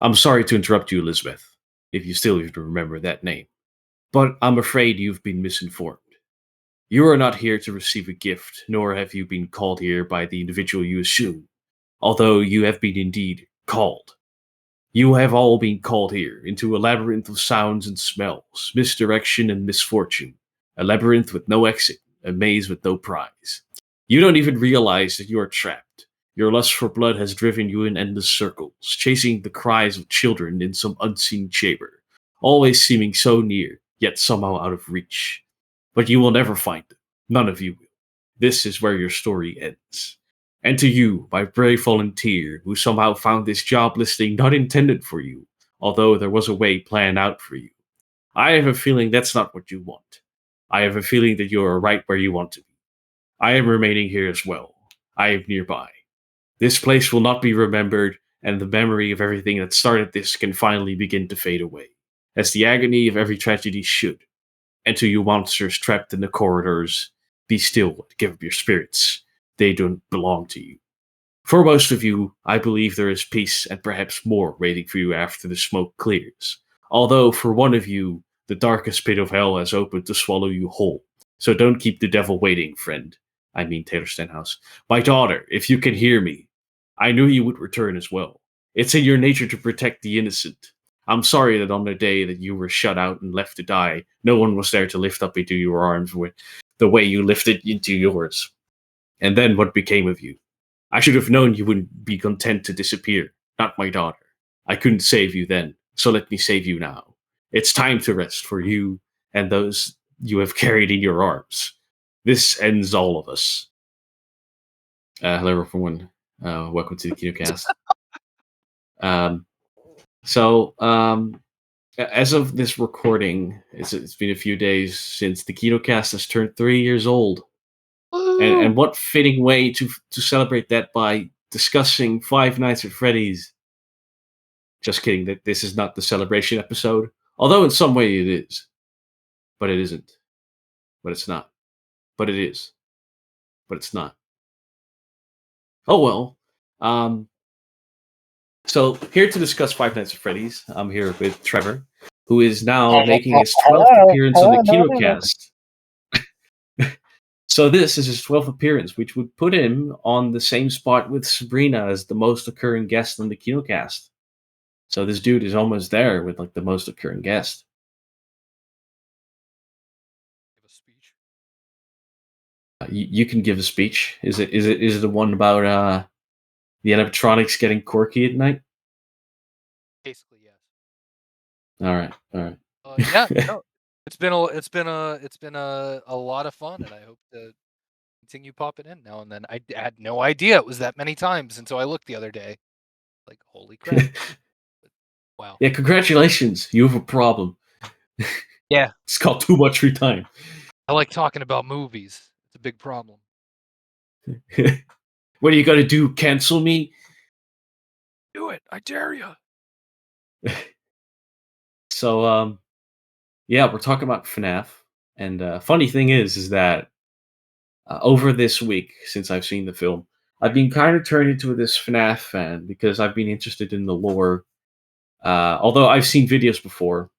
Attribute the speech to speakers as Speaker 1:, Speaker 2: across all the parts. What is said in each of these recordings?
Speaker 1: I'm sorry to interrupt you, Elizabeth, if you still even remember that name, but I'm afraid you've been misinformed. You are not here to receive a gift, nor have you been called here by the individual you assume, although you have been indeed called. You have all been called here into a labyrinth of sounds and smells, misdirection and misfortune, a labyrinth with no exit, a maze with no prize. You don't even realize that you are trapped. Your lust for blood has driven you in endless circles, chasing the cries of children in some unseen chamber, always seeming so near, yet somehow out of reach. But you will never find them. None of you will. This is where your story ends. And to you, my brave volunteer, who somehow found this job listing not intended for you, although there was a way planned out for you. I have a feeling that's not what you want. I have a feeling that you are right where you want to be. I am remaining here as well. I am nearby. This place will not be remembered, and the memory of everything that started this can finally begin to fade away, as the agony of every tragedy should. And to you monsters trapped in the corridors, be still and give up your spirits. They don't belong to you. For most of you, I believe there is peace and perhaps more waiting for you after the smoke clears. Although for one of you, the darkest pit of hell has opened to swallow you whole. So don't keep the devil waiting, friend. I mean Taylor Stenhouse. My daughter, if you can hear me, I knew you would return as well. It's in your nature to protect the innocent. I'm sorry that on the day that you were shut out and left to die, no one was there to lift up into your arms with the way you lifted into yours. And then what became of you? I should have known you wouldn't be content to disappear, not my daughter. I couldn't save you then, so let me save you now. It's time to rest for you and those you have carried in your arms. This ends all of us. Hello, everyone. Welcome to the Kinocast. Um, so, as of this recording, it's been a few days since the Kinocast has turned 3 years old. And what fitting way to celebrate that by discussing Five Nights at Freddy's. Just kidding, that this is not the celebration episode. Although in some way it is. But it isn't. But it's not. But it is. But it's not. Oh well. Um, so here to discuss Five Nights at Freddy's, I'm here with Trevor, who is now making his 12th appearance on the Kinocast. So this is his 12th appearance, which would put him on the same spot with Sabrina as the most occurring guest on the Kinocast. So this dude is almost there with like the most occurring guest.
Speaker 2: Give a speech.
Speaker 1: You can give a speech. Is it the one about the animatronics getting quirky at night?
Speaker 2: Basically, yes.
Speaker 1: All right, all right.
Speaker 2: Yeah, no, it's been a lot of fun, and I hope to continue popping in now and then. I had no idea it was that many times until I looked the other day. Like, holy crap! Wow.
Speaker 1: Yeah, congratulations. You have a problem.
Speaker 2: Yeah,
Speaker 1: It's called too much free time.
Speaker 2: I like talking about movies. It's a big problem.
Speaker 1: What are you gonna do? Cancel me?
Speaker 2: Do it! I dare you.
Speaker 1: So, yeah, we're talking about FNAF, and funny thing is that over this week since I've seen the film, I've been kind of turned into this FNAF fan because I've been interested in the lore. Although I've seen videos before,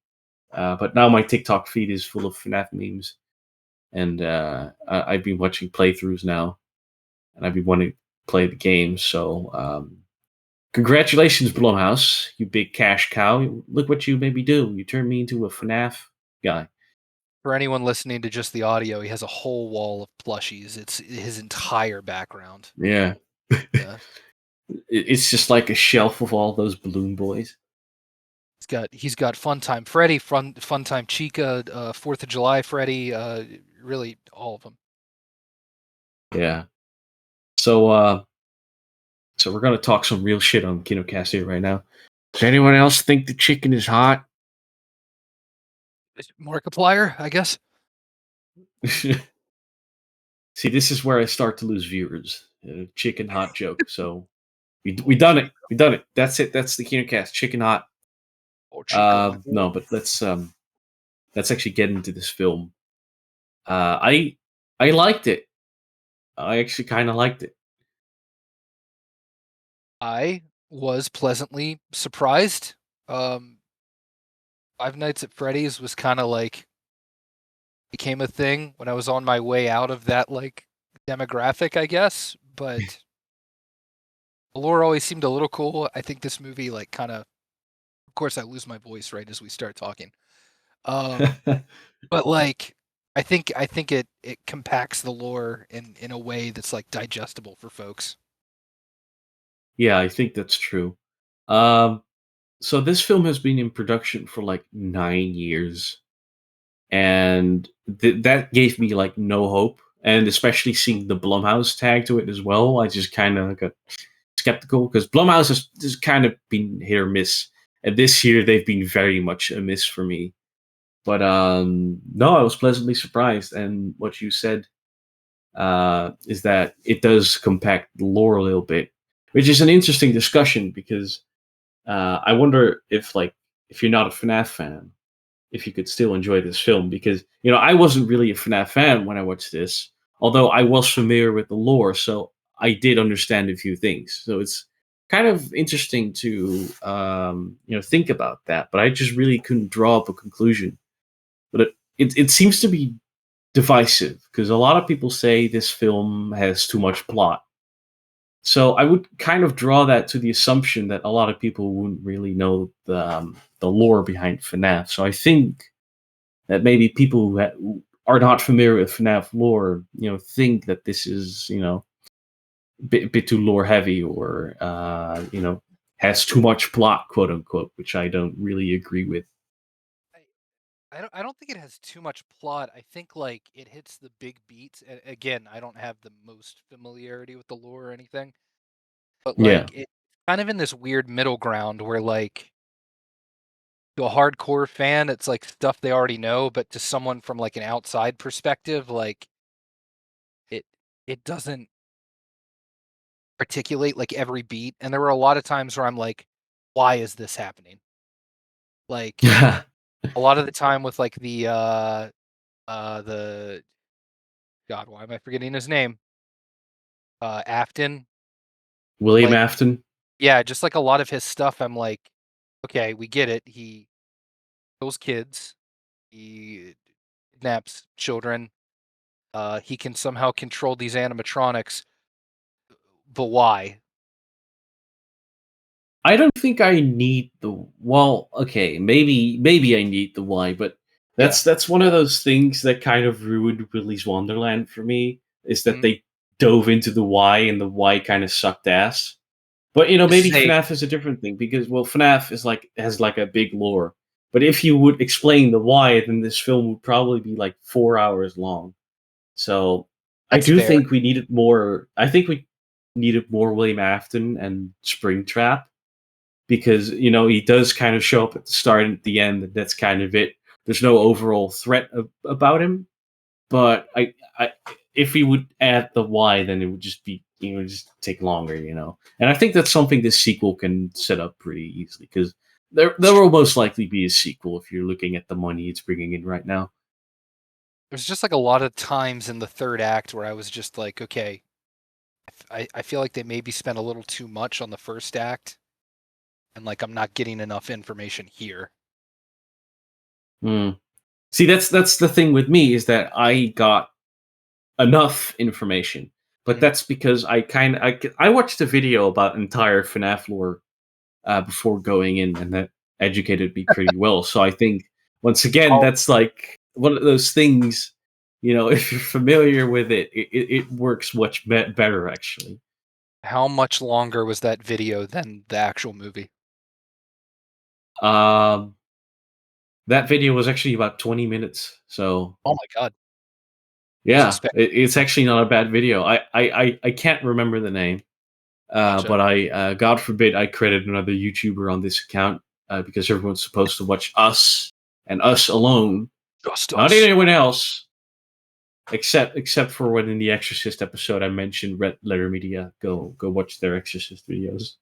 Speaker 1: but now my TikTok feed is full of FNAF memes, and I've been watching playthroughs now, and I've been wanting to play the game. So, congratulations, Blumhouse, you big cash cow! Look what you made me do. You turned me into a FNAF guy.
Speaker 2: For anyone listening to just the audio, he has a whole wall of plushies. It's his entire background.
Speaker 1: Yeah,
Speaker 2: Yeah.
Speaker 1: it's just like a shelf of all those balloon boys.
Speaker 2: He's got Funtime Freddy, Funtime Chica, 4th of July Freddy, really all of them.
Speaker 1: Yeah. So we're gonna talk some real shit on Kinocast here right now. Does anyone else think the chicken is hot?
Speaker 2: Markiplier, I guess.
Speaker 1: See, this is where I start to lose viewers. Chicken hot joke. So we done it. We done it. That's it. That's the Kinocast. Chicken hot.
Speaker 2: Oh, Chica.
Speaker 1: No, but let's actually get into this film. I liked it. I actually kind of liked it.
Speaker 2: I was pleasantly surprised. Um, Five Nights at Freddy's was kind of like became a thing when I was on my way out of that like demographic, I guess. But the lore always seemed a little cool. I think this movie like kind of course I lose my voice right as we start talking. Um, but like I think it compacts the lore in a way that's like digestible for folks.
Speaker 1: Yeah, I think that's true. Um, so this film has been in production for like 9 years, and that gave me like no hope. And especially seeing the Blumhouse tag to it as well, I just kind of got skeptical because Blumhouse has kind of been hit or miss, and this year they've been very much a miss for me. But no, I was pleasantly surprised, and what you said is that it does compact the lore a little bit, which is an interesting discussion because I wonder if like if you're not a FNAF fan, if you could still enjoy this film because I wasn't really a FNAF fan when I watched this, although I was familiar with the lore, so I did understand a few things. So it's kind of interesting to think about that, but I just really couldn't draw up a conclusion. But it seems to be divisive because a lot of people say this film has too much plot. So I would kind of draw that to the assumption that a lot of people wouldn't really know the lore behind FNAF. So I think that maybe people who are not familiar with FNAF lore, think that this is, bit too lore heavy or, has too much plot, quote unquote, which I don't really agree with.
Speaker 2: I don't think it has too much plot. I think like it hits the big beats. Again, I don't have the most familiarity with the lore or anything, but
Speaker 1: Yeah.
Speaker 2: like it's kind of in this weird middle ground where like to a hardcore fan, it's like stuff they already know, but to someone from like an outside perspective, like it it doesn't articulate like every beat. And there were a lot of times where I'm like, why is this happening? Like a lot of the time with like the God, why am I forgetting his name? Afton.
Speaker 1: William
Speaker 2: Like,
Speaker 1: Afton.
Speaker 2: yeah, just like a lot of his stuff, I'm like, okay, we get it. He kills kids, he kidnaps children, he can somehow control these animatronics, but why?
Speaker 1: I don't think I need the well, okay, maybe I need the why, but
Speaker 2: Yeah.
Speaker 1: that's one of those things that kind of ruined Willy's Wonderland for me, is that
Speaker 2: Mhm.
Speaker 1: they dove into the why and the why kind of sucked ass. But
Speaker 2: This
Speaker 1: maybe
Speaker 2: is a
Speaker 1: FNAF is a different thing because FNAF is like has like a big lore. But if you would explain the why, then this film would probably be like 4 hours long. So I
Speaker 2: That's
Speaker 1: do
Speaker 2: fair.
Speaker 1: think we needed more. I think we needed more William Afton and Springtrap because he does kind of show up at the start and at the end, and that's kind of it. There's no overall threat about him, but I, if we would add the why, then it would just be just take longer, And I think that's something this sequel can set up pretty easily because there will most likely be a sequel if you're looking at the money it's bringing in right now.
Speaker 2: There's just like a lot of times in the third act where I was just like, okay, I feel like they maybe spent a little too much on the first act, and like I'm not getting enough information here.
Speaker 1: Hmm. See, that's the thing with me is that I got enough information, but
Speaker 2: Mhm.
Speaker 1: that's because I watched a video about entire FNAF lore before going in, and that educated me pretty well. So I think once again,
Speaker 2: Oh,
Speaker 1: that's like one of those things. If you're familiar with it works much better actually.
Speaker 2: how much longer was that video than the actual movie?
Speaker 1: Um, that video was actually about 20 minutes, so
Speaker 2: Oh my god, I was
Speaker 1: yeah,
Speaker 2: expecting
Speaker 1: it's actually not a bad video. I can't remember the name.
Speaker 2: gotcha.
Speaker 1: But God forbid, I credit another YouTuber on this account because everyone's supposed to watch us and us alone,
Speaker 2: Just
Speaker 1: not
Speaker 2: us.
Speaker 1: anyone else, except for when in the Exorcist episode I mentioned Red Letter Media. Go watch their Exorcist videos.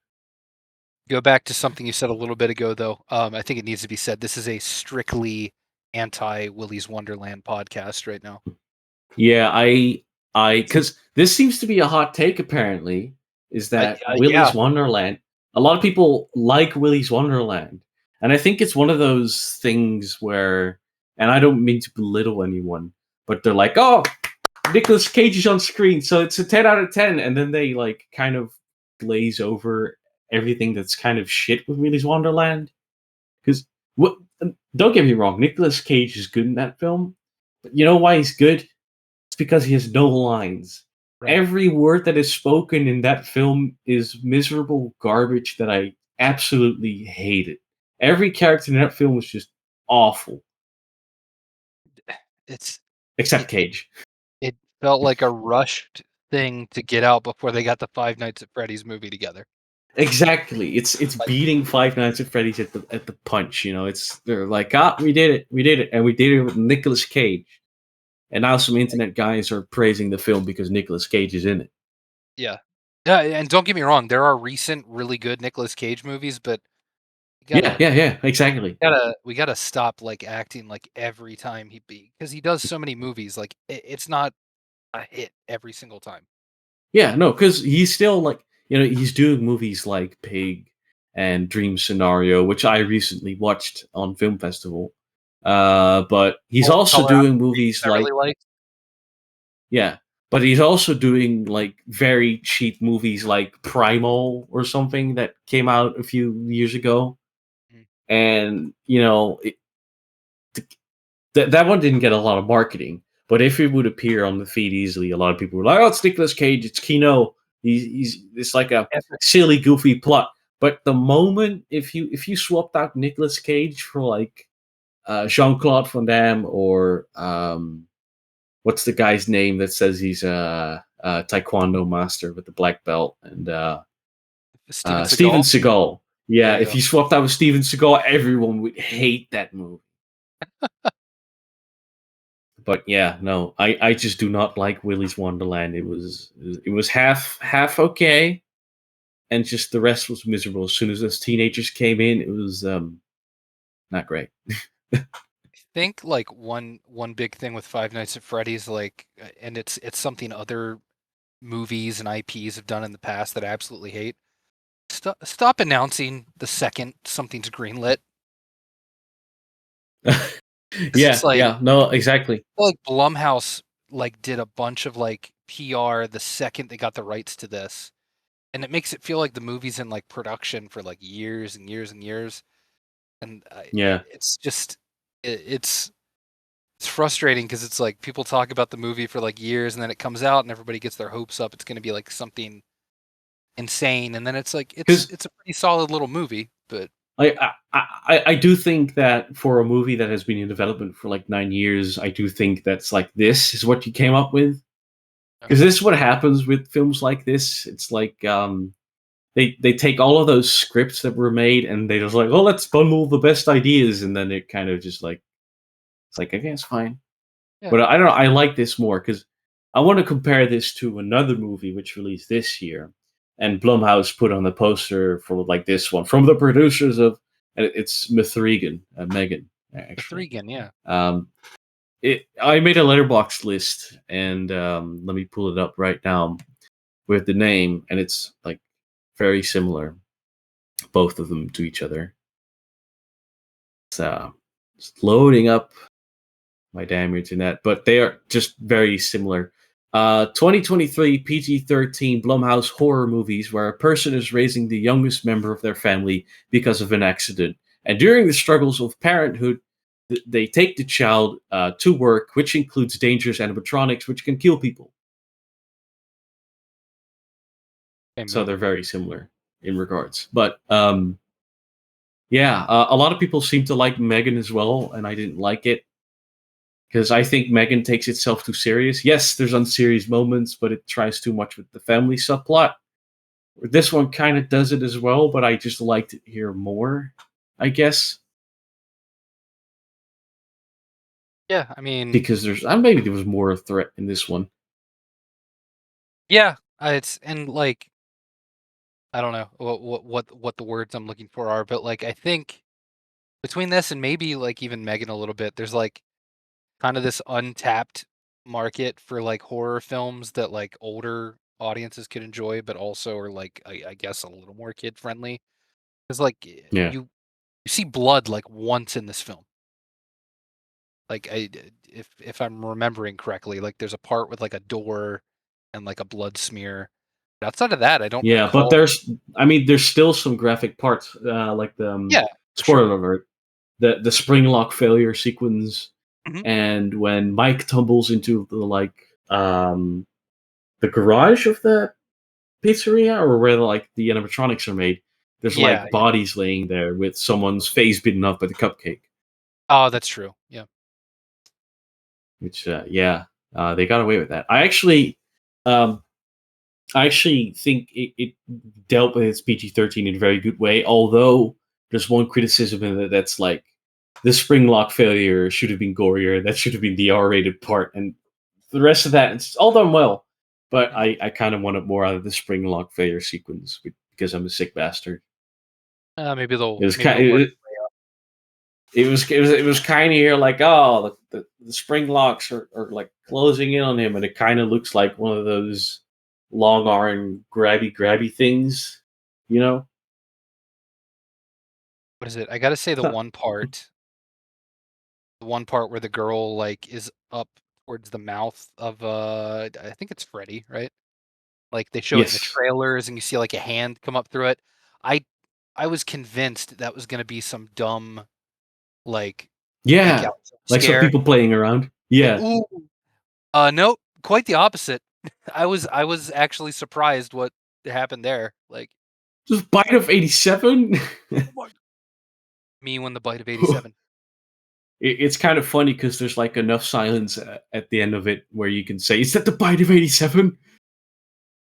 Speaker 2: Go back to something you said a little bit ago, though. I think it needs to be said. This is a strictly anti Willy's Wonderland podcast right now.
Speaker 1: Yeah, because this seems to be a hot take. Apparently, is that
Speaker 2: Yeah,
Speaker 1: Willy's Wonderland? a lot of people like Willy's Wonderland, and I think it's one of those things where, and I don't mean to belittle anyone, but they're like, "Oh, Nicolas Cage is on screen, so it's a 10 out of 10," and then they like kind of glaze over everything that's kind of shit with Willy's Wonderland. Because what? Don't get me wrong, Nicolas Cage is good in that film, but you know why he's good? It's because he has no lines.
Speaker 2: Right.
Speaker 1: Every word that is spoken in that film is miserable garbage that I absolutely hated. Every character in that film was just awful,
Speaker 2: It's
Speaker 1: except
Speaker 2: it it
Speaker 1: Cage.
Speaker 2: it felt like a rushed thing to get out before they got the Five Nights at Freddy's movie together.
Speaker 1: Exactly. It's
Speaker 2: Like,
Speaker 1: beating Five Nights at Freddy's at the punch. You know, it's they're like, we did it, and we did it with Nicolas Cage. And now some internet guys are praising the film because Nicolas Cage is in it.
Speaker 2: yeah. Yeah, and don't get me wrong, there are recent really good Nicolas Cage movies, but we
Speaker 1: Yeah,
Speaker 2: gotta
Speaker 1: yeah, yeah, exactly.
Speaker 2: we gotta stop like acting like every time because he does so many movies, like it's not a hit every single time.
Speaker 1: Yeah, no, because he's still like, he's doing movies like Pig and Dream Scenario, which I recently watched on film festival. But he's also
Speaker 2: Color Out
Speaker 1: doing
Speaker 2: the Trees
Speaker 1: movies
Speaker 2: I
Speaker 1: like,
Speaker 2: really liked.
Speaker 1: yeah, but he's also doing like very cheap movies like Primal or something that came out a few years ago,
Speaker 2: Mm.
Speaker 1: and that one didn't get a lot of marketing. But if it would appear on the feed easily, a lot of people were like, "Oh, it's Nicolas Cage, it's Kino. He's it's like a
Speaker 2: Ever
Speaker 1: silly, goofy plot." But the moment if you swapped out Nicolas Cage for like Jean Claude Van Damme or what's the guy's name that says he's a taekwondo master with the black belt and
Speaker 2: Steven
Speaker 1: Steven
Speaker 2: Seagal.
Speaker 1: Seagal.
Speaker 2: There
Speaker 1: Yeah,
Speaker 2: you
Speaker 1: if
Speaker 2: go.
Speaker 1: you swapped out with Steven Seagal, everyone would hate that movie. But yeah, no, I just do not like Willy's Wonderland. It was half okay, and just the rest was miserable. As soon as those teenagers came in, it was not great.
Speaker 2: I think like one big thing with Five Nights at Freddy's, like, and it's something other movies and IPs have done in the past that I absolutely hate. Stop announcing the second something's greenlit, because it's
Speaker 1: Yeah,
Speaker 2: like
Speaker 1: yeah, no, exactly.
Speaker 2: Blumhouse like did a bunch of like PR the second they got the rights to this, and it makes it feel like the movie's in like production for like years and years and years, and
Speaker 1: Yeah,
Speaker 2: it's just it's frustrating because it's like people talk about the movie for like years and then it comes out and everybody gets their hopes up it's going to be like something insane, and then it's like
Speaker 1: because
Speaker 2: it's a pretty solid little movie, but
Speaker 1: I do think that for a movie that has been in development for like 9 years, I do think that's like this is what you came up with. Because this is what happens with films like this. It's like they take all of those scripts that were made and they just like, oh, let's bundle the best ideas, and then it kind of just like it's like okay, it's fine.
Speaker 2: yeah,
Speaker 1: But I don't know. I like this more because I want to compare this to another movie which released this year, and Blumhouse put on the poster for like this one from the producers of, and it's Mithrigan, Megan
Speaker 2: the three
Speaker 1: actually.
Speaker 2: again, yeah.
Speaker 1: Um, I made a letterbox list, and let me pull it up right now with the name, and it's like very similar, both of them to each other. It's loading up my damn internet, but they are just very similar. 2023 PG-13 Blumhouse horror movies where a person is raising the youngest member of their family because of an accident. And during the struggles of parenthood, they take the child to work, which includes dangerous animatronics which can kill people.
Speaker 2: Same
Speaker 1: So they're
Speaker 2: movie.
Speaker 1: very similar in regards. But yeah, a lot of people seem to like Megan as well, and I didn't like it because I think Megan takes itself too serious. Yes, there's unserious moments, but it tries too much with the family subplot. This one kind of does it as well, but I just liked it here more, I guess,
Speaker 2: Yeah, I mean,
Speaker 1: because maybe there was more threat in this one.
Speaker 2: yeah, it's and like I don't know what the words I'm looking for are, but like I think between this and maybe like even Megan a little bit, there's like kind of this untapped market for like horror films that like older audiences could enjoy, but also are like I guess a little more kid friendly. Because like
Speaker 1: Yeah.
Speaker 2: you see blood like once in this film. Like if I'm remembering correctly, like there's a part with like a door and like a blood smear. But outside of that, I don't
Speaker 1: Yeah, but
Speaker 2: recall.
Speaker 1: there's still some graphic parts, like the
Speaker 2: Yeah, for sure.
Speaker 1: spoiler alert, the spring lock failure sequence,
Speaker 2: Mhm.
Speaker 1: and when Mike tumbles into the garage of the pizzeria, or where like the animatronics are made. There's
Speaker 2: Yeah,
Speaker 1: like
Speaker 2: yeah.
Speaker 1: bodies laying there with someone's face beaten up by the cupcake.
Speaker 2: Oh, that's true. Yeah.
Speaker 1: Which, yeah, they got away with that. Um, I actually think it dealt with its PG-13 in a very good way. Although there's one criticism in it that's like the spring lock failure should have been gorier. That should have been the R-rated part, and the rest of that it's all done well. But
Speaker 2: Mhm.
Speaker 1: I kind of wanted more out of the spring lock failure sequence because I'm a sick bastard.
Speaker 2: Maybe
Speaker 1: It was
Speaker 2: maybe
Speaker 1: kind.
Speaker 2: they'll work.
Speaker 1: It was kind of here like, oh, the spring locks are like closing in on him, and it kind of looks like one of those long arm grabby things, you know.
Speaker 2: What is it? I gotta say
Speaker 1: It's not.
Speaker 2: the one part where the girl like is up towards the mouth of I think it's Freddy, right? Like they show it in the
Speaker 1: Yes.
Speaker 2: trailers and you see like a hand come up through it. I I was convinced that was gonna be some dumb like fake
Speaker 1: Yeah,
Speaker 2: out
Speaker 1: like some
Speaker 2: scare.
Speaker 1: people playing around.
Speaker 2: Like,
Speaker 1: Yeah,
Speaker 2: ooh, nope, quite the opposite. I was actually surprised what happened there. Like,
Speaker 1: just bite of 87.
Speaker 2: oh my me when the bite of 87.
Speaker 1: It's kind of funny because there's like enough silence at the end of it where you can say, "Is that the bite of 87?"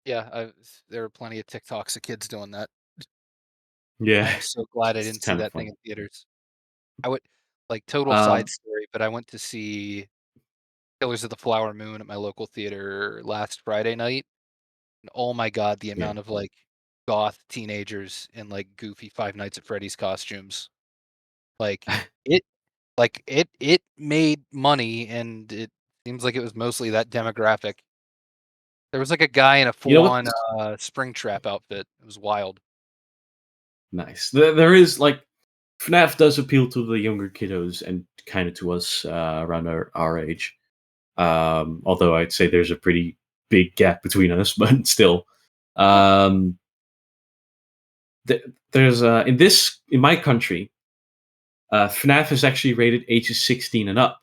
Speaker 2: Yeah, there were plenty of TikToks of kids doing that.
Speaker 1: Yeah,
Speaker 2: I'm so glad I
Speaker 1: it's
Speaker 2: didn't see
Speaker 1: kind of
Speaker 2: that thing
Speaker 1: funny.
Speaker 2: in theaters. I would like total side
Speaker 1: Um,
Speaker 2: story, but I went to see Killers of the Flower Moon at my local theater last Friday night. And oh my god, the
Speaker 1: yeah.
Speaker 2: amount of like goth teenagers in like goofy Five Nights at Freddy's costumes. Like it it made money and it seems like it was mostly that demographic. There was like a guy in a
Speaker 1: You know
Speaker 2: full
Speaker 1: what?
Speaker 2: on Springtrap outfit. It was wild.
Speaker 1: Nice. There is like FNAF does appeal to the younger kiddos and kind of to us around our age. Although I'd say there's a pretty big gap between us, but still. Um, there's in my country, FNAF is actually rated ages 16 and up,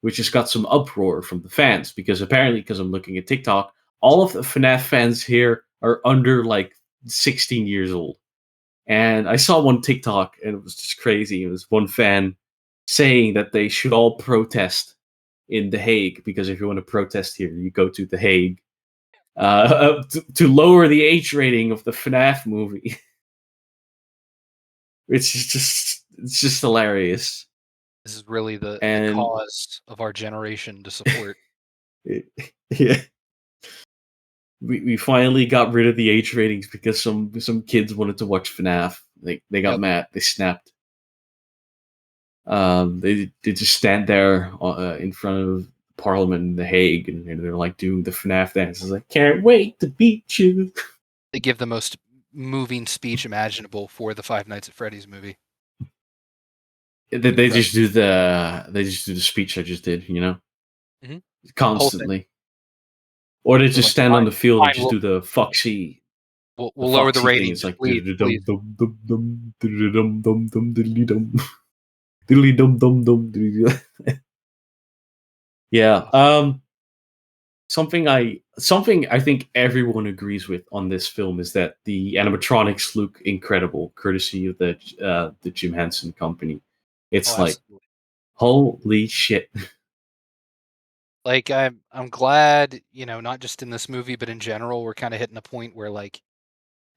Speaker 1: which has got some uproar from the fans because apparently, because I'm looking at TikTok, all of the FNAF fans here are under like 16 years old. And I saw one TikTok and it was just crazy. It was one fan saying that they should all protest in The Hague because if you want to protest here, you go to The Hague to lower the age rating of the FNAF movie. It's just hilarious.
Speaker 2: This is really the
Speaker 1: And
Speaker 2: cause of our generation to support.
Speaker 1: it, yeah, we finally got rid of the age ratings because some kids wanted to watch FNAF. They got
Speaker 2: Yep.
Speaker 1: mad. They snapped. They just stand there in front of Parliament in The Hague, and they're like doing the FNAF dances. Like, can't wait to beat you.
Speaker 2: They give the most moving speech imaginable for the Five Nights at Freddy's movie.
Speaker 1: They
Speaker 2: Incredible.
Speaker 1: just do the speech I just did,
Speaker 2: Mhm. The whole thing.
Speaker 1: constantly, or they
Speaker 2: They're
Speaker 1: just
Speaker 2: like,
Speaker 1: stand on
Speaker 2: "Fine,
Speaker 1: the field and
Speaker 2: fine,
Speaker 1: just do the foxy, the
Speaker 2: we'll lower the
Speaker 1: foxy thing.
Speaker 2: rating,
Speaker 1: It's
Speaker 2: just
Speaker 1: like
Speaker 2: please,
Speaker 1: dum
Speaker 2: please."
Speaker 1: dum dum dum dum dum dum diddly dum diddly dum dum dum. Yeah.
Speaker 2: Oh,
Speaker 1: Something I think everyone agrees with on this film is that the animatronics look incredible, courtesy of the Jim Henson Company.
Speaker 2: oh,
Speaker 1: It's like
Speaker 2: absolutely.
Speaker 1: holy shit.
Speaker 2: Like, I'm glad, not just in this movie, but in general, we're kinda hitting a point where, like,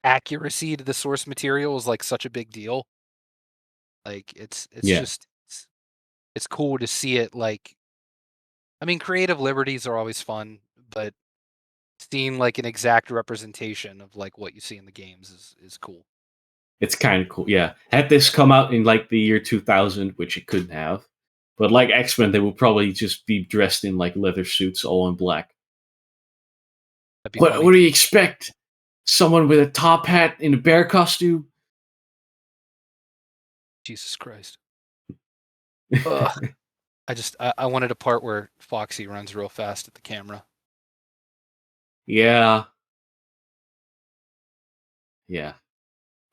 Speaker 2: accuracy to the source material is, like, such a big deal. Like, it's
Speaker 1: Yeah,
Speaker 2: just it's cool to see it, like I mean, creative liberties are always fun, but seeing, like, an exact representation of, like, what you see in the games is cool.
Speaker 1: it's kind of cool. Yeah, had this come out in like the year 2000, which it couldn't have, but like X Men, they would probably just be dressed in like leather suits, all in black.
Speaker 2: That'd be
Speaker 1: What
Speaker 2: funny.
Speaker 1: do you expect? Someone with a top hat in a bear costume?
Speaker 2: Jesus Christ. Ugh. I wanted a part where Foxy runs real fast at the camera.
Speaker 1: Yeah, yeah.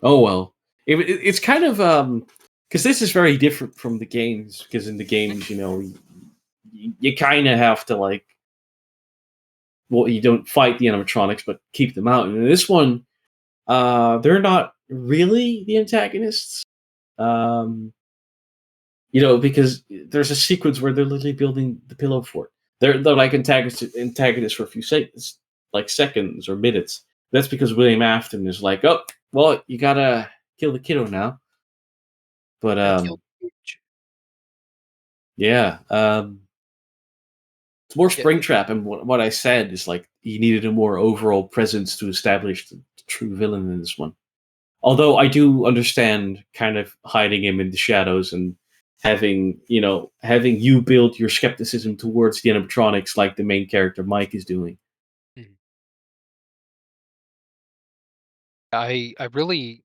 Speaker 1: Oh well. It's kind of because this is very different from the games. Because in the games, you kind of have to like, well, you don't fight the animatronics, but keep them out. And in this one, they're not really the antagonists. Um, because there's a sequence where they're literally building the pillow fort. They're like antagonists for a few seconds, like seconds or minutes. That's because William Afton is like, oh, well, you gotta kill the kiddo now. But
Speaker 2: Gotta kill the bitch.
Speaker 1: yeah, it's more
Speaker 2: Yeah,
Speaker 1: Springtrap, and what I said is like he needed a more overall presence to establish the true villain in this one. Although I do understand kind of hiding him in the shadows and having you build your skepticism towards the animatronics like the main character Mike is doing.
Speaker 2: mhm. I really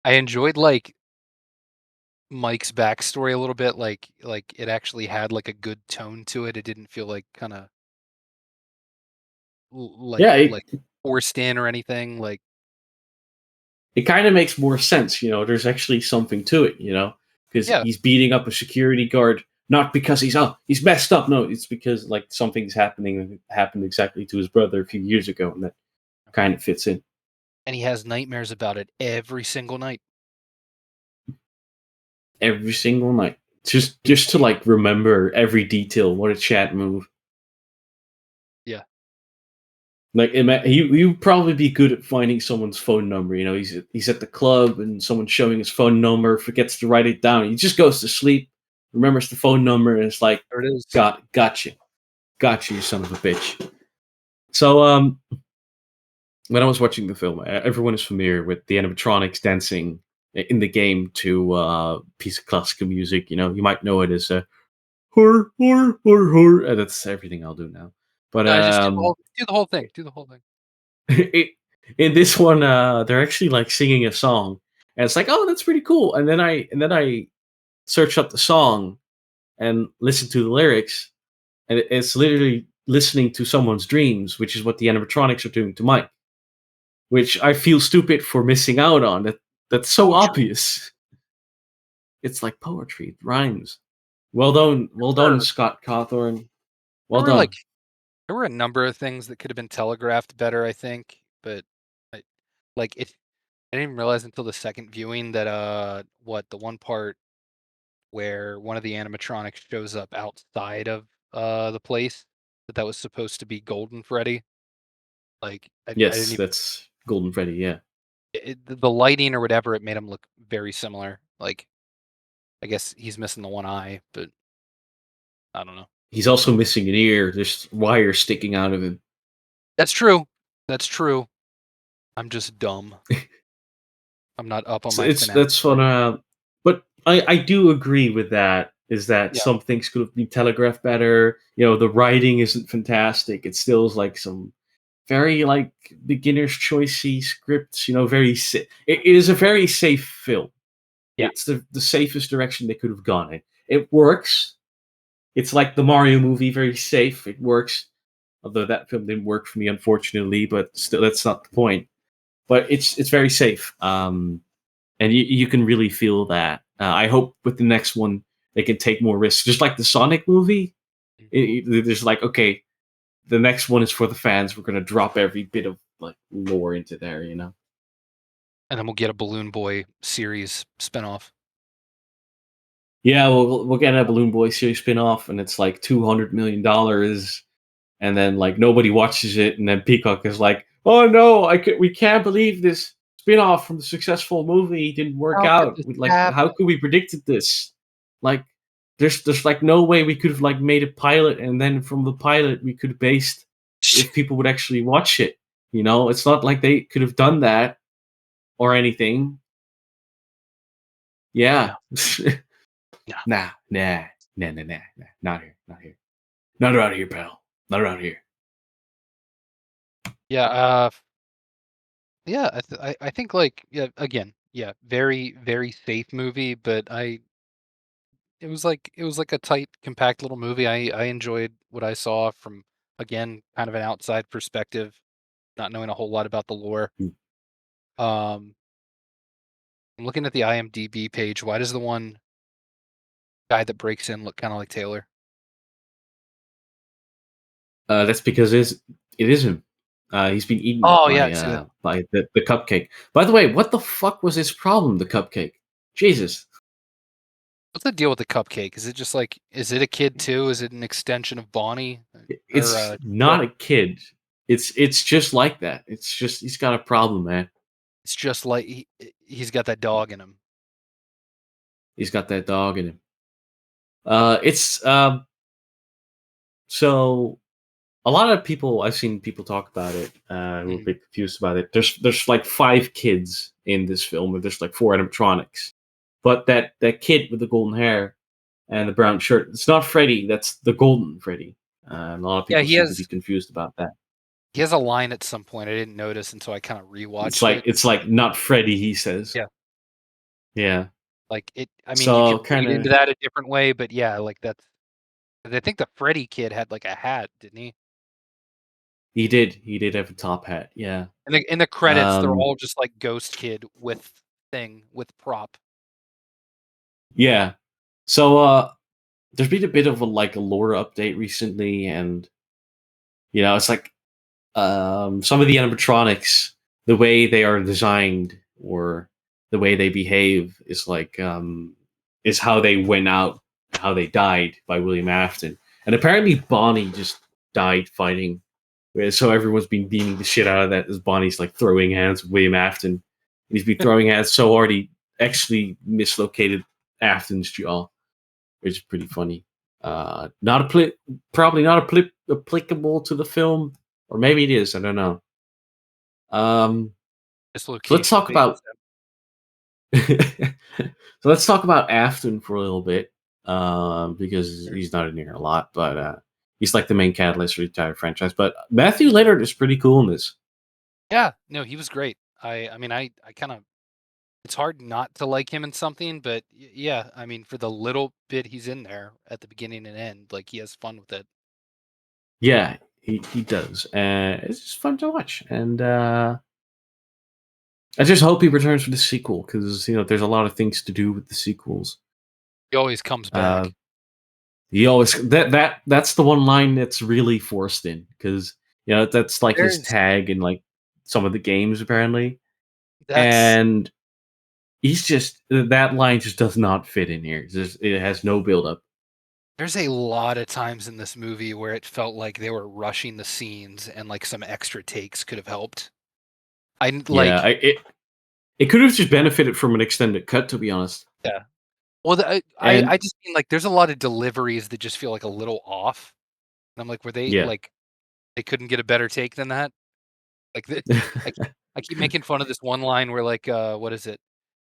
Speaker 2: I enjoyed like Mike's backstory a little bit. Like it actually had like a good tone to it. It didn't feel like kind of
Speaker 1: Yeah,
Speaker 2: like forced in or anything. Like
Speaker 1: it kind of makes more sense. There's actually something to it. Because
Speaker 2: yeah,
Speaker 1: he's beating up a security guard not because he's messed up. No, it's because like something's happening that happened exactly to his brother a few years ago, and that kind of fits in.
Speaker 2: and he has nightmares about it every single night.
Speaker 1: Every single night. Just to like remember every detail. What a chat move.
Speaker 2: Yeah,
Speaker 1: Like he would probably be good at finding someone's phone number. He's at the club and someone's showing his phone number, forgets to write it down. He just goes to sleep, remembers the phone number, and it's like,
Speaker 2: there it is.
Speaker 1: got you, son of a bitch. So when I was watching the film, everyone is familiar with the animatronics dancing in the game to a piece of classical music. You might know it as a horror, horror, horror, horror. That's everything I'll do now. But
Speaker 2: No, just do the whole thing. Do the whole thing.
Speaker 1: it, in this one, they're actually like singing a song, and it's like, oh, that's pretty cool. And then I search up the song and listen to the lyrics, and it's literally listening to someone's dreams, which is what the animatronics are doing to Mike. Which I feel stupid for missing out on. That's so
Speaker 2: Poetry.
Speaker 1: obvious. It's like poetry. It rhymes. Well done,
Speaker 2: Sure.
Speaker 1: Scott Cawthorn.
Speaker 2: There
Speaker 1: Well
Speaker 2: were like
Speaker 1: done.
Speaker 2: there were a number of things that could have been telegraphed better, I think, but I, like it. I didn't even realize until the second viewing that what the one part where one of the animatronics shows up outside of the place that was supposed to be Golden Freddy. Like I didn't
Speaker 1: Yes,
Speaker 2: even
Speaker 1: that's Golden Freddy. Yeah.
Speaker 2: the lighting or whatever, it made him look very similar. Like I guess he's missing the one eye, but I don't know.
Speaker 1: He's also missing an ear. There's wire sticking out of him.
Speaker 2: That's true. That's true. I'm just dumb. I'm not up on
Speaker 1: So
Speaker 2: my
Speaker 1: it's
Speaker 2: FNAF
Speaker 1: that's fun.
Speaker 2: lore.
Speaker 1: But I do agree with that. Is that
Speaker 2: Yeah.
Speaker 1: some things could have been telegraphed better? The writing isn't fantastic. It still is like some very like beginner's choicey scripts. It is a very safe film.
Speaker 2: Yeah.
Speaker 1: It's the safest direction they could have gone in. It works. It's like the Mario movie, very safe. It works. Although that film didn't work for me, unfortunately, but still, that's not the point. But it's very safe. And you can really feel that. I hope with the next one they can take more risks, just like the Sonic movie. There's like, okay, the next one is for the fans. We're gonna drop every bit of like lore into there.
Speaker 2: And then we'll get a Balloon Boy series spinoff.
Speaker 1: Yeah, we'll get a Balloon Boy series spin-off, and it's like $200 million, and then like nobody watches it, and then Peacock is like, "Oh no, we can't believe this spin-off from the successful movie didn't work
Speaker 2: How could
Speaker 1: out.
Speaker 2: this
Speaker 1: Like, how
Speaker 2: happen?
Speaker 1: could we predicted this? Like, there's like no way we could have like made a pilot, and then from the pilot we could have based if people would actually watch it. It's not like they could have done that or anything. Yeah."
Speaker 2: No, no.
Speaker 1: Nah, not here, not here, not around here, pal, not around here.
Speaker 2: Yeah, yeah, I think, like, yeah, again, yeah, very, very safe movie, but it was like a tight, compact little movie. I enjoyed what I saw from, again, kind of an outside perspective, not knowing a whole lot about the lore.
Speaker 1: Mm.
Speaker 2: Um, I'm looking at the IMDb page. Why does the one guy that breaks in look kinda like Taylor?
Speaker 1: That's because it is him. He's been eaten
Speaker 2: Oh, yeah, it's good.
Speaker 1: by the cupcake. By the way, what the fuck was his problem? The cupcake. Jesus,
Speaker 2: What's the deal with the cupcake? Is it just like, is it a kid too? Is it an extension of Bonnie? Or,
Speaker 1: it's
Speaker 2: Trevor?
Speaker 1: not a kid. It's just like that. It's just he's got a problem, man.
Speaker 2: It's just like he's got that dog in him.
Speaker 1: He's got that dog in him. It's so a lot of people I've seen people talk about it who are a
Speaker 2: Mhm.
Speaker 1: bit confused about it. There's like five kids in this film, and there's like four animatronics. But that kid with the golden hair and the brown shirt, it's not Freddy. That's the golden Freddy. And a lot of
Speaker 2: Yeah,
Speaker 1: people seem to be confused about that.
Speaker 2: he has a line at some point I didn't notice until I kinda
Speaker 1: It's
Speaker 2: rewatched
Speaker 1: like
Speaker 2: it.
Speaker 1: it's like not Freddy, he says.
Speaker 2: Yeah.
Speaker 1: Yeah.
Speaker 2: Like, I mean, you
Speaker 1: So
Speaker 2: could
Speaker 1: kind
Speaker 2: read into
Speaker 1: of
Speaker 2: that a different way, but yeah, like, that's 'cause I think the Freddy kid had, like, a hat, didn't he?
Speaker 1: he did have a top hat. Yeah.
Speaker 2: In the credits, they're
Speaker 1: Um.
Speaker 2: all just, like, ghost kid with thing, with prop.
Speaker 1: Yeah. So there's been a bit of a like a lore update recently, and it's like some of the animatronics, the way they are designed or the way they behave is how they went out, how they died by William Afton. And apparently Bonnie just died fighting. So everyone's been beating the shit out of that as Bonnie's like throwing hands with William Afton. He's been throwing hands so hard he actually mislocated Afton's jaw, which is pretty funny. Not probably not applicable to the film, or maybe it is. I don't know. Um, so let's
Speaker 2: Dislocation
Speaker 1: talk
Speaker 2: of ASM.
Speaker 1: about so let's talk about Afton for a little bit, because
Speaker 2: Sure.
Speaker 1: he's not in here a lot, but he's like the main catalyst for the entire franchise. But Matthew Lillard is pretty cool in this.
Speaker 2: Yeah, no, he was great. I mean, I kinda, it's hard not to like him in something, but yeah, I mean, for the little bit he's in there at the beginning and end, like, he has fun with it.
Speaker 1: Yeah, he does. It's just fun to watch, and I just hope he returns for the sequel because there's a lot of things to do with the sequels.
Speaker 2: He always comes
Speaker 1: Uh,
Speaker 2: back.
Speaker 1: he always that's the one line that's really forced in because that's like his
Speaker 2: There's
Speaker 1: tag in like some of the games apparently,
Speaker 2: that's
Speaker 1: and he's just that line just does not fit in here. It has no build up.
Speaker 2: there's a lot of times in this movie where it felt like they were rushing the scenes and, like, some extra takes could have helped.
Speaker 1: Yeah,
Speaker 2: Like,
Speaker 1: it could have just benefited from an extended cut, to be honest.
Speaker 2: yeah. Well, I
Speaker 1: And
Speaker 2: just mean, like, there's a lot of deliveries that just feel, like, a little off, and I'm like, were they,
Speaker 1: yeah,
Speaker 2: like, they couldn't get a better take than that? Like, the I keep making fun of this one line where, like, what is it?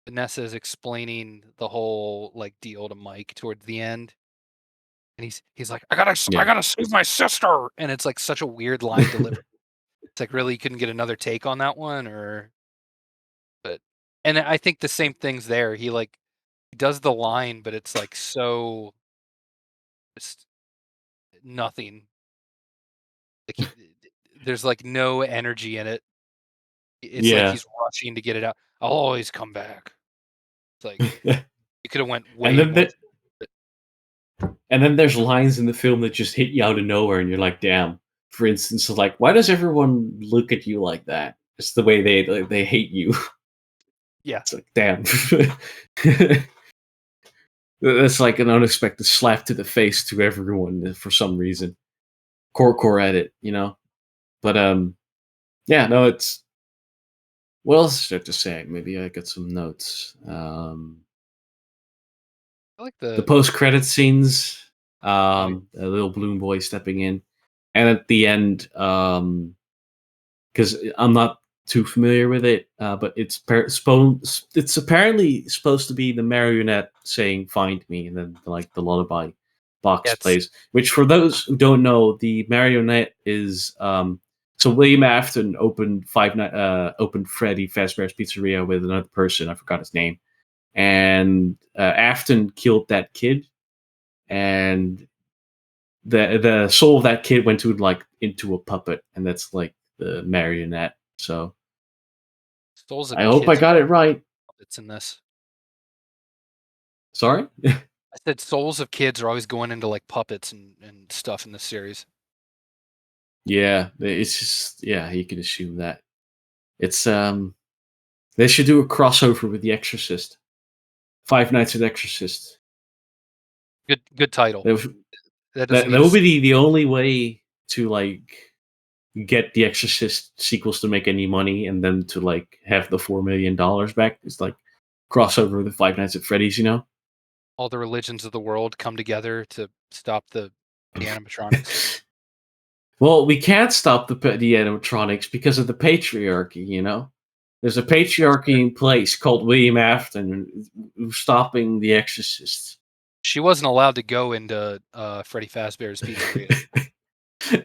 Speaker 2: Vanessa is explaining the whole, like, deal to Mike towards the end, and he's like, I
Speaker 1: yeah,
Speaker 2: gotta save my sister," and it's, like, such a weird line delivery. It's like, really, you couldn't get another take on that one, or but and I think the same thing's there. He does the line, but it's, like, so just nothing. Like, there's, like, no energy in it. It's like
Speaker 1: yeah.
Speaker 2: he's rushing to get it out. "I'll always come back." It's like, you coulda went
Speaker 1: and
Speaker 2: way
Speaker 1: then
Speaker 2: more.
Speaker 1: the, and then there's lines in the film that just hit you out of nowhere, and you're like, "Damn!" For instance, like, why does everyone look at you like that? It's the way they hate you.
Speaker 2: Yeah.
Speaker 1: It's like, damn. That's like an unexpected slap to the face to everyone for some reason. Core at it. But yeah, no, it's what else is there to say? Maybe I got some notes.
Speaker 2: I like
Speaker 1: The
Speaker 2: the
Speaker 1: post credit scenes,
Speaker 2: oh, yeah.
Speaker 1: a little balloon boy stepping in, and at the end, because I'm not too familiar with it, but it's apparently supposed to be the marionette saying "Find me," and then like the lullaby box
Speaker 2: It's
Speaker 1: plays. Which, for those who don't know, the marionette is So William Afton opened Freddy Fazbear's Pizzeria with another person. I forgot his name. And Afton killed that kid, and the soul of that kid went to like into a puppet, and that's like the marionette. So
Speaker 2: Souls
Speaker 1: I
Speaker 2: of
Speaker 1: hope I
Speaker 2: kids
Speaker 1: got it right.
Speaker 2: puppets in this.
Speaker 1: Sorry.
Speaker 2: I said souls of kids are always going into like puppets and stuff in this series.
Speaker 1: Yeah, it's just yeah, you can assume that. It's they should do a crossover with The Exorcist. Five Nights at Exorcist.
Speaker 2: Good title.
Speaker 1: That was,
Speaker 2: That doesn't
Speaker 1: that
Speaker 2: need
Speaker 1: that
Speaker 2: a
Speaker 1: would be the only way to like get The Exorcist sequels to make any money, and then to like have the $4 million back. It's like crossover with the Five Nights at Freddy's, you know.
Speaker 2: all the religions of the world come together to stop the animatronics.
Speaker 1: Well, we can't stop the animatronics because of the patriarchy, you know. There's a
Speaker 2: That's fair.
Speaker 1: patriarchy in place called William Afton who's stopping The Exorcist.
Speaker 2: She wasn't allowed to go into Freddy Fazbear's Pizzeria.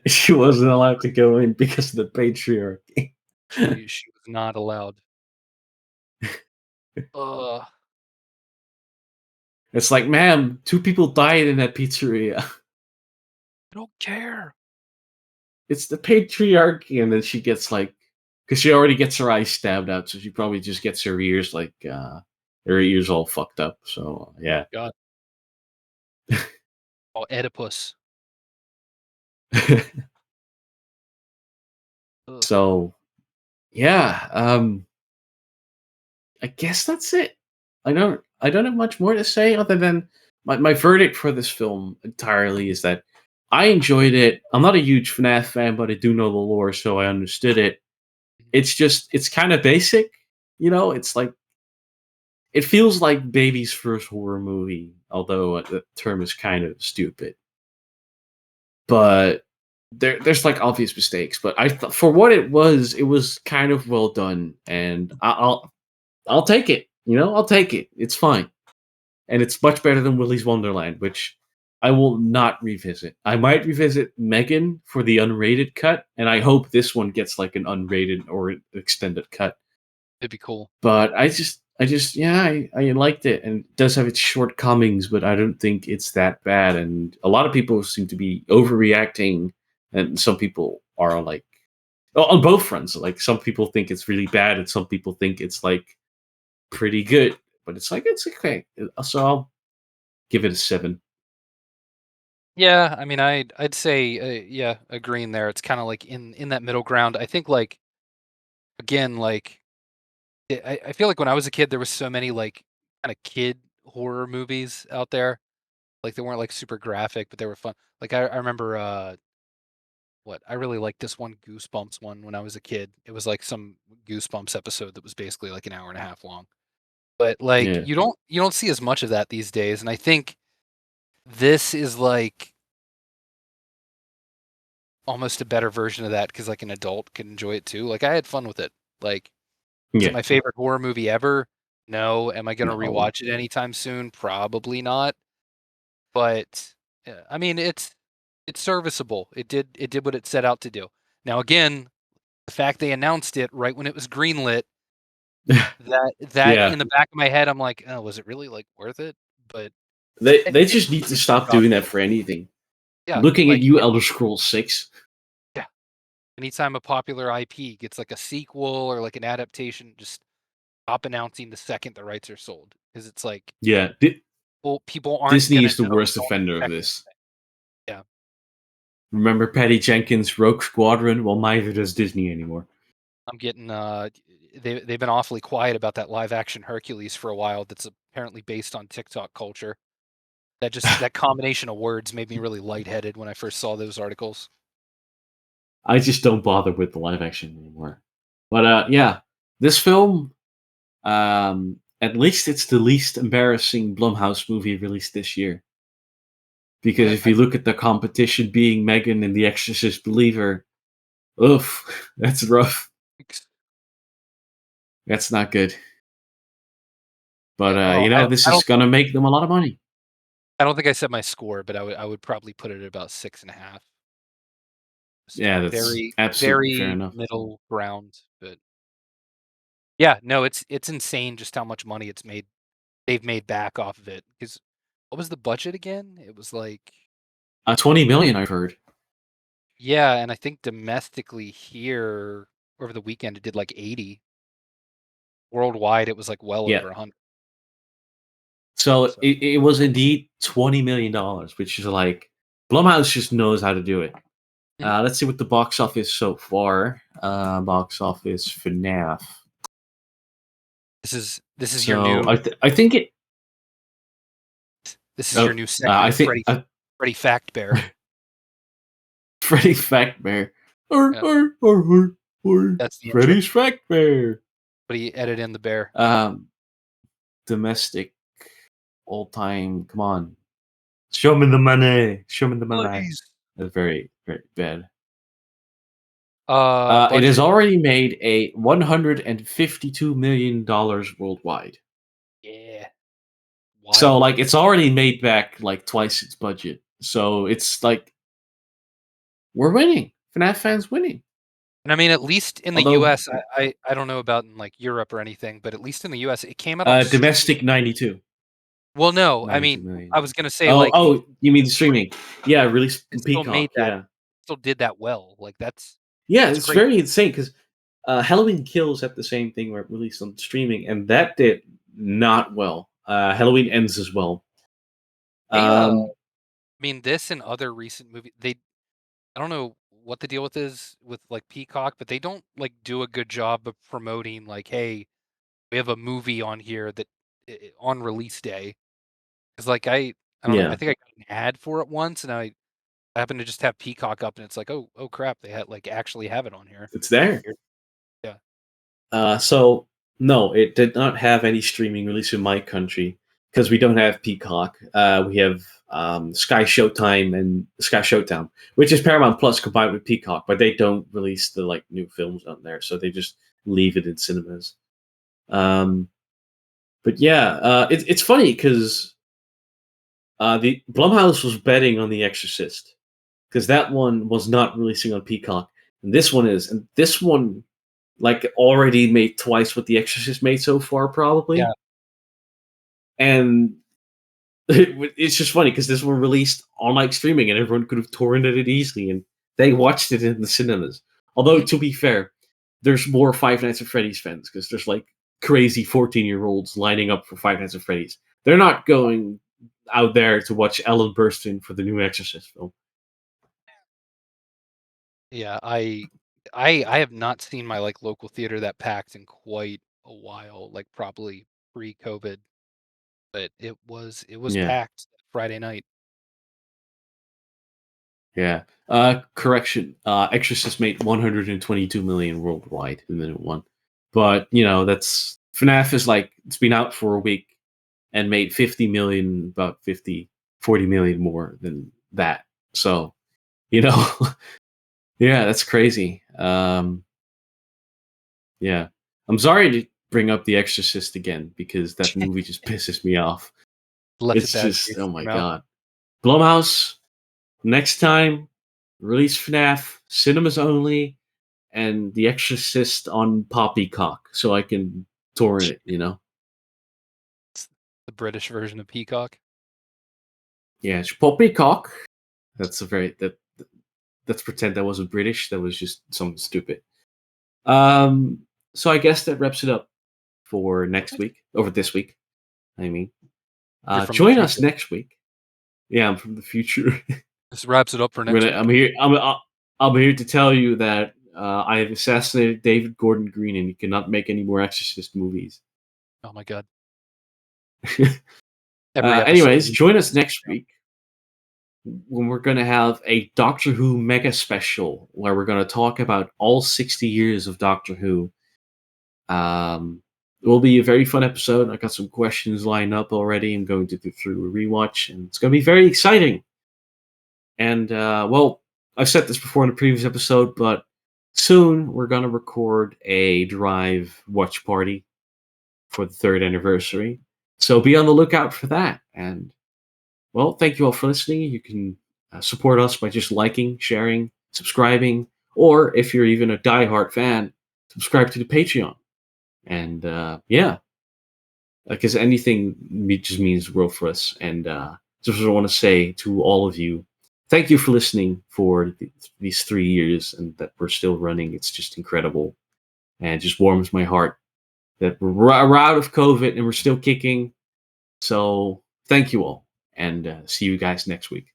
Speaker 1: She wasn't allowed to go in because of the patriarchy.
Speaker 2: She was not allowed. Ugh.
Speaker 1: It's like, ma'am, two people died in that pizzeria.
Speaker 2: I don't care.
Speaker 1: It's the patriarchy, and then she gets like, because she already gets her eyes stabbed out, so she probably just gets her ears like, her ears all fucked up. So yeah.
Speaker 2: God. Oh, Oedipus. Ugh.
Speaker 1: So yeah, I guess that's it. I don't have much more to say other than my verdict for this film entirely is that I enjoyed it. I'm not a huge FNAF fan, but I do know the lore, so I understood it. It's kind of basic, you know. It's like it feels like baby's first horror movie, although the term is kind of stupid. But there's like obvious mistakes. But for what it was kind of well done, and I'll take it. You know, I'll take it. It's fine. And it's much better than Willy's Wonderland, which I will not revisit. I might revisit Megan for the unrated cut, and I hope this one gets like an unrated or extended cut.
Speaker 2: It'd be cool.
Speaker 1: But yeah, I liked it, and it does have its shortcomings, but I don't think it's that bad. And a lot of people seem to be overreacting, and some people are like, on both fronts. Like some people think it's really bad, and some people think it's like pretty good. But it's like it's okay. So I'll give it a 7.
Speaker 2: Yeah, I mean, I'd say, yeah, agreeing there. It's kind of like in that middle ground. I think like again, like I feel like when I was a kid, there was so many like kind of kid horror movies out there. Like they weren't like super graphic, but they were fun. Like I remember what I really liked this one Goosebumps one when I was a kid. It was like some Goosebumps episode that was basically like an hour and a half long. But like
Speaker 1: Yeah.
Speaker 2: you don't see as much of that these days, and I think this is like almost a better version of that because like an adult can enjoy it too. Like I had fun with it. Like, is it
Speaker 1: Yeah.
Speaker 2: my favorite horror movie ever? No. Am I gonna
Speaker 1: No.
Speaker 2: rewatch it anytime soon? Probably not. But I mean, it's serviceable. It did what it set out to do. Now again, the fact they announced it right when it was greenlit, that
Speaker 1: Yeah.
Speaker 2: in the back of my head, I'm like, oh, was it really like worth it? But
Speaker 1: They
Speaker 2: it
Speaker 1: just need to
Speaker 2: did the
Speaker 1: stop
Speaker 2: job
Speaker 1: doing
Speaker 2: it
Speaker 1: that
Speaker 2: did.
Speaker 1: for anything.
Speaker 2: Yeah,
Speaker 1: Looking at
Speaker 2: like
Speaker 1: you, Elder Scrolls 6.
Speaker 2: yeah. Anytime a popular IP gets like a sequel or like an adaptation, just stop announcing the second the rights are sold because it's like
Speaker 1: Yeah.
Speaker 2: people aren't
Speaker 1: Disney
Speaker 2: gonna
Speaker 1: is the
Speaker 2: know
Speaker 1: worst
Speaker 2: don't
Speaker 1: offender of
Speaker 2: expect
Speaker 1: this.
Speaker 2: anything. Yeah,
Speaker 1: Remember Patty Jenkins' Rogue Squadron? Well, neither does Disney anymore.
Speaker 2: I'm getting they've been awfully quiet about that live action Hercules for a while. That's apparently based on TikTok culture. That combination of words made me really lightheaded when I first saw those articles.
Speaker 1: I just don't bother with the live action anymore. But yeah, this film, at least it's the least embarrassing Blumhouse movie released this year. Because if
Speaker 2: I
Speaker 1: you look at the competition being Megan and The Exorcist Believer, oof, that's rough.
Speaker 2: think
Speaker 1: That's not good. But
Speaker 2: yeah, oh,
Speaker 1: this is gonna make them a lot of money.
Speaker 2: I don't think I said my score, but I would probably put it at about 6.5. Just
Speaker 1: Yeah, that's
Speaker 2: very,
Speaker 1: absolutely fair
Speaker 2: very
Speaker 1: enough.
Speaker 2: middle ground, but yeah, no, it's insane just how much money they've made back off of it. Because what was the budget again? It was like
Speaker 1: 20 million, I've heard.
Speaker 2: yeah, and I think domestically here over the weekend it did like 80. Worldwide, it was like well
Speaker 1: Yeah.
Speaker 2: over 100.
Speaker 1: So
Speaker 2: So
Speaker 1: it was indeed $20 million, which is like Blumhouse just knows how to do it.
Speaker 2: mhm.
Speaker 1: Let's see what the box office so far. Box office FNAF.
Speaker 2: This is your
Speaker 1: So
Speaker 2: new
Speaker 1: I think it.
Speaker 2: this is your
Speaker 1: Oh,
Speaker 2: new
Speaker 1: I
Speaker 2: segment,
Speaker 1: think
Speaker 2: Freddy Fact Bear.
Speaker 1: Freddy Fact Bear
Speaker 2: Yeah,
Speaker 1: or
Speaker 2: that's the intro.
Speaker 1: Freddy's Fact Bear.
Speaker 2: But he edit in the bear.
Speaker 1: Um, Domestic all time. Come on, show me the money. Show me the money.
Speaker 2: Please.
Speaker 1: That's very very bad. It has
Speaker 2: Budget.
Speaker 1: already made a $152 million worldwide.
Speaker 2: Yeah,
Speaker 1: So
Speaker 2: wild.
Speaker 1: like it's already made back like twice its budget. So it's like we're winning. FNAF fans winning.
Speaker 2: And I mean, at least in the
Speaker 1: Although
Speaker 2: US, I don't know about in like Europe or anything, but at least in the US, it came out on
Speaker 1: domestic
Speaker 2: streaming.
Speaker 1: 92.
Speaker 2: Well, no, I
Speaker 1: 92
Speaker 2: mean, I
Speaker 1: million.
Speaker 2: was gonna say
Speaker 1: Oh,
Speaker 2: like
Speaker 1: oh, you mean streaming? Yeah, released
Speaker 2: it
Speaker 1: on
Speaker 2: still made
Speaker 1: Peacock.
Speaker 2: that,
Speaker 1: Yeah,
Speaker 2: still did that well. Like
Speaker 1: yeah,
Speaker 2: that's
Speaker 1: it's
Speaker 2: great.
Speaker 1: very insane because Halloween Kills had the same thing where it released on streaming, and that did not well. Halloween Ends as well.
Speaker 2: They
Speaker 1: Um,
Speaker 2: I mean, this and other recent movies, I don't know what the deal with is with like Peacock, but they don't like do a good job of promoting like, hey, we have a movie on here that on release day. Because like I don't know, I
Speaker 1: yeah,
Speaker 2: think I got an ad for it once, and I happened to just have Peacock up, and it's like, oh crap, they had like actually have it on here.
Speaker 1: it's there.
Speaker 2: Weird. Yeah.
Speaker 1: So no, it did not have any streaming release in my country because we don't have Peacock. We have Sky Showtime and Sky Showdown, which is Paramount Plus combined with Peacock, but they don't release the like new films on there, so they just leave it in cinemas. Um, but yeah, it's funny because the Blumhouse was betting on The Exorcist because that one was not releasing on Peacock, and this one is, and this one like already made twice what The Exorcist made so far, probably.
Speaker 2: Yeah.
Speaker 1: And it's just funny because this one released on like streaming, and everyone could have torrented it easily, and they watched it in the cinemas. Although
Speaker 2: Mhm.
Speaker 1: to be fair, there's more Five Nights at Freddy's fans because there's like crazy 14-year-olds lining up for Five Nights at Freddy's. They're not going out there to watch Ellen Burstyn for the new Exorcist film.
Speaker 2: Yeah. I have not seen my like local theater that packed in quite a while, like probably pre-COVID, but it was
Speaker 1: Yeah,
Speaker 2: packed Friday night.
Speaker 1: yeah. Correction. Exorcist made 122 million worldwide in the new one, but that's FNAF is like it's been out for a week and made 50 million, about 40 million more than that. So you know, yeah, that's crazy. Yeah, I'm sorry to bring up The Exorcist again because that movie just pisses me off.
Speaker 2: Left a
Speaker 1: It's
Speaker 2: bad
Speaker 1: just
Speaker 2: taste
Speaker 1: oh
Speaker 2: in
Speaker 1: my
Speaker 2: your mouth.
Speaker 1: god. Blumhouse, next time release FNAF cinemas only and The Exorcist on Poppycock so I can torrent it.
Speaker 2: It's the British version of Peacock.
Speaker 1: Yeah, it's Poppycock. That's a very that. Let's pretend that wasn't British. That was just something stupid. Um, so I guess that wraps it up for next
Speaker 2: Perfect.
Speaker 1: week, over this week. I mean,
Speaker 2: You're from the
Speaker 1: join us
Speaker 2: future.
Speaker 1: next week. Yeah, I'm from the future.
Speaker 2: This wraps it up for next week.
Speaker 1: I'm here. I'm here to tell you that I have assassinated David Gordon Green, and he cannot make any more Exorcist movies.
Speaker 2: Oh my god. Every episode
Speaker 1: Anyways,
Speaker 2: we
Speaker 1: join us next week when we're going to have a Doctor Who mega special where we're going to talk about all 60 years of Doctor Who. It will be a very fun episode. I got some questions lined up already. I'm going to do through a rewatch, and it's going to be very exciting. And well, I've said this before in a previous episode, but soon we're going to record a drive watch party for the third anniversary. So be on the lookout for that. And well, thank you all for listening. You can support us by just liking, sharing, subscribing, or if you're even a diehard fan, subscribe to the Patreon. And yeah, because anything just means the world for us. And just want to say to all of you, thank you for listening for these 3 years and that we're still running. It's just incredible. And it just warms my heart that we're out of COVID and we're still kicking. So thank you all, and see you guys next week.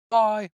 Speaker 2: Bye.